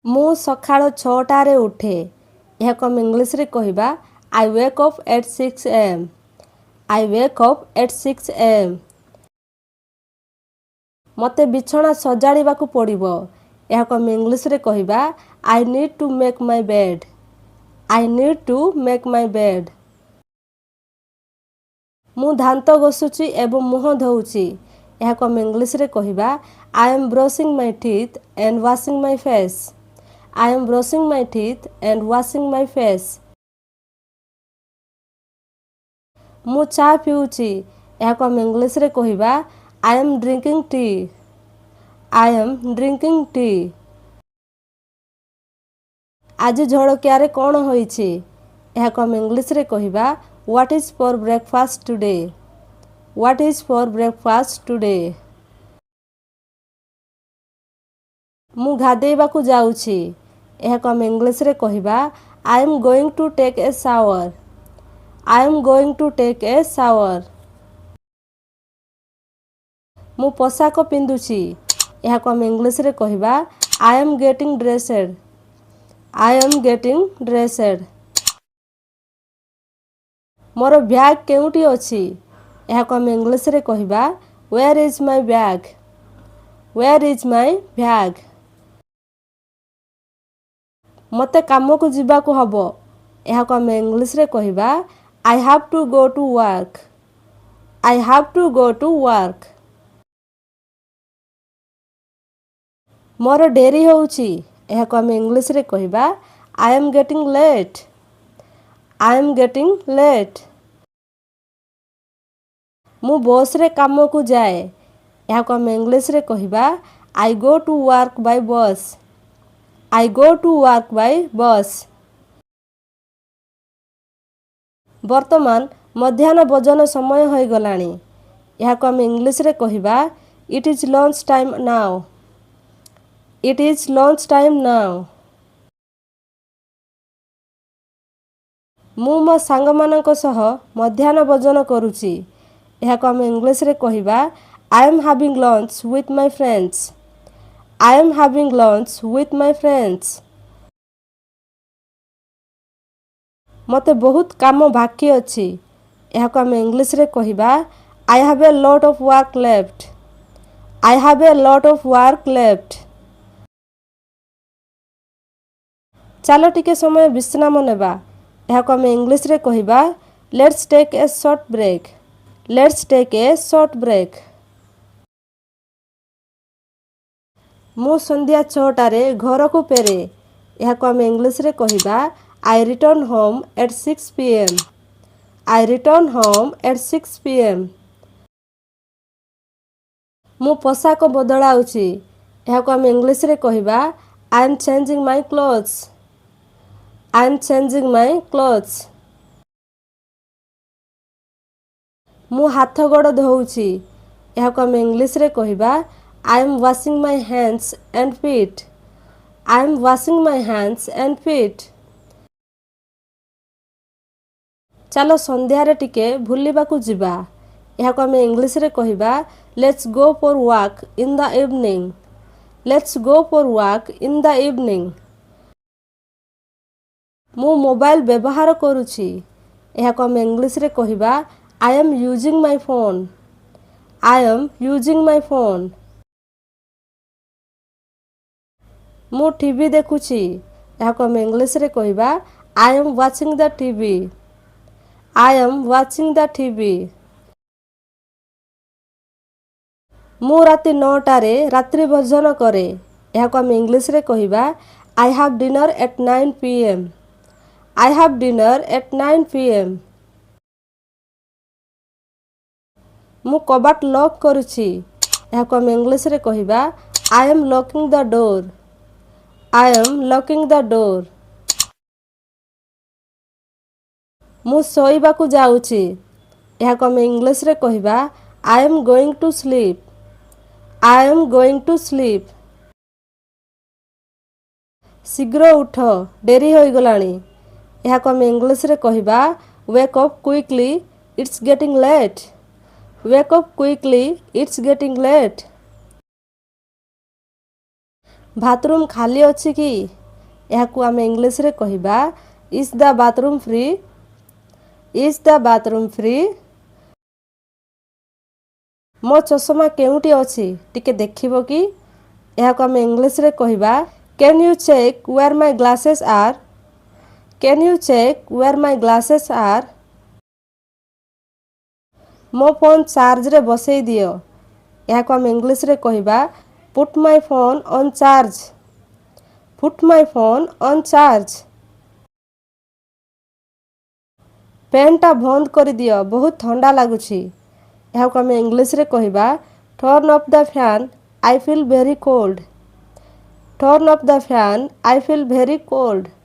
ମୁଁ ସକାଳ 6ଟାରେ ଉଠେ। ଏହାକୁ ଆମେ ଇଂଲିଶରେ କହିବା I wake up at 6 a.m. I wake up at 6 a.m. ମୋତେ ବିଛଣା ସଜାଡ଼ିବାକୁ ପଡ଼ିବ। ଏହାକୁ ଆମେ ଇଂଲିଶରେ କହିବା I need to make my bed. I need to make my bed. ମୁଁ ଦାନ୍ତ ଘଷୁଛି ଏବଂ ମୁହଁ ଧୋଉଛି। ଏହାକୁ ଆମେ ଇଂଲିଶରେ କହିବା I am brushing my teeth and washing my face. I am brushing my teeth and washing my face. ମୁଁ ଚା ପିଉଛି। ଏହାକୁ ଆମେ ଇଂଲିଶରେ କହିବା I am drinking tea. I am drinking tea. ଆଜି ଜଳଖିଆରେ କ'ଣ ହୋଇଛି? ଏହାକୁ ଆମେ ଇଂଲିଶରେ କହିବା What is for breakfast today? What is for breakfast today? ମୁଁ ଗାଧେଇବାକୁ ଯାଉଛି। ଏହାକୁ ଆମେ ଇଂଲିଶରେ କହିବା I am going to take a shower. I am going to take a shower. ମୁଁ ପୋଷାକ ପିନ୍ଧୁଛି। ଏହାକୁ ଆମେ ଇଂଲିଶରେ କହିବା I am getting dressed. I am getting dressed. ମୋର ବ୍ୟାଗ୍ କେଉଁଠି ଅଛି? ଏହାକୁ ଆମେ ଇଂଲିଶରେ କହିବା Where is my bag? Where is my bag? ମୋତେ କାମକୁ ଯିବାକୁ ହେବ। ଏହାକୁ ଆମେ ଇଂଲିଶରେ କହିବା I have to go to work. I have to go to work. ମୋର ଡେରି ହେଉଛି। ଏହାକୁ ଆମେ ଇଂଲିଶରେ କହିବା I am getting late. I am getting late. ମୁଁ ବସ୍ରେ କାମକୁ ଯାଏ। ଏହାକୁ ଆମେ ଇଂଲିଶରେ କହିବା I go to work by bus. I go to work by bus. ବର୍ତ୍ତମାନ ମଧ୍ୟାହ୍ନ ଭୋଜନ ସମୟ ହୋଇଗଲାଣି। ଏହାକୁ ଆମେ ଇଂଲିଶରେ କହିବା It is lunch time now. It is lunch time now. ମୁଁ ମୋ ସାଙ୍ଗମାନଙ୍କ ସହ ମଧ୍ୟାହ୍ନ ଭୋଜନ କରୁଛି। ଏହାକୁ ଆମେ ଇଂଲିଶରେ କହିବା I am having lunch with my friends. I am having lunch with my friends. ମୋତେ ବହୁତ କାମ ବାକି ଅଛି। ଏହାକୁ ଆମେ ଇଂଲିଶରେ କହିବା I have a lot of work left. I have a lot of work left. ଚାଲ ଟିକେ ସମୟ ବିଶ୍ରାମ ନେବା। ଏହାକୁ ଆମେ ଇଂଲିଶରେ କହିବା Let's take a short break. Let's take a short break. ମୁଁ ସନ୍ଧ୍ୟା 6ଟାରେ ଘରକୁ ଫେରେ। ଏହାକୁ ଆମେ ଇଂଲିଶରେ କହିବା I return home at 6 p.m. I return home at 6 p.m. ମୁଁ ପୋଷାକ ବଦଳାଉଛି। ଏହାକୁ ଆମେ ଇଂଲିଶରେ କହିବା I am changing my clothes. I am changing my clothes. ମୁଁ ହାତ ଗୋଡ଼ ଧୋଉଛି। ଏହାକୁ ଆମେ ଇଂଲିଶରେ କହିବା I am washing my hands and feet. I am washing my hands and feet. ଚାଲ ସନ୍ଧ୍ୟାରେ ଟିକେ ବୁଲିବାକୁ ଯିବା। ଏହାକୁ ଆମେ ଇଂଲିଶରେ କହିବା Let's go for walk in the evening. Let's go for walk in the evening. ମୁଁ ମୋବାଇଲ ବ୍ୟବହାର କରୁଛି। ଏହାକୁ ଆମେ ଇଂଲିଶରେ କହିବା I am using my phone. I am using my phone. ମୁଁ ଟିଭି ଦେଖୁଛି। ଏହାକୁ ଆମେ ଇଂଲିଶରେ କହିବା I am watching the TV. I am watching the TV. ମୁଁ ରାତି 9ଟାରେ ରାତ୍ରି ଭୋଜନ କରେ। ଏହାକୁ ଆମେ ଇଂଲିଶରେ କହିବା I have dinner at 9 p.m. I have dinner at 9 p.m. ମୁଁ କବାଟ ଲକ୍ କରୁଛି। ଏହାକୁ ଆମେ ଇଂଲିଶରେ କହିବା I am locking the door. I am locking the door. ମୁଁ ଶୋଇବାକୁ ଯାଉଛି। ଏହାକୁ ଆମେ ଇଂଲିଶରେ କହିବା I am going to sleep. I am going to sleep. ଶୀଘ୍ର ଉଠ, ଡେରି ହୋଇଗଲାଣି। ଏହାକୁ ଆମେ ଇଂଲିଶରେ କହିବା Wake up quickly, it's getting late. Wake up quickly, it's getting late. Bathroom ଖାଲି ଅଛି କି? ଏହାକୁ ଆମେ ଇଂଲିଶରେ କହିବା is the bathroom free? Is the bathroom free? ମୋ ଚଷମା କେଉଁଠି ଅଛି? ଟିକେ ଦେଖିବ କି? ଏହାକୁ ଆମେ ଇଂଲିଶରେ କହିବା can you check where my glasses are? Can you check where my glasses are? ମୋ ଫୋନ୍ ଚାର୍ଜରେ ବସେଇ ଦିଅ। ଏହାକୁ ଆମେ ଇଂଲିଶରେ କହିବା put my phone on charge. Put my phone on charge. ଫ୍ୟାନ୍ଟା ବନ୍ଦ କରିଦିଅ, ବହୁତ ଥଣ୍ଡା ଲାଗୁଛି। ଏହାକୁ ଆମେ ଇଂଲିଶରେ କହିବା turn off the fan, I feel very cold. Turn off the fan, I feel very cold.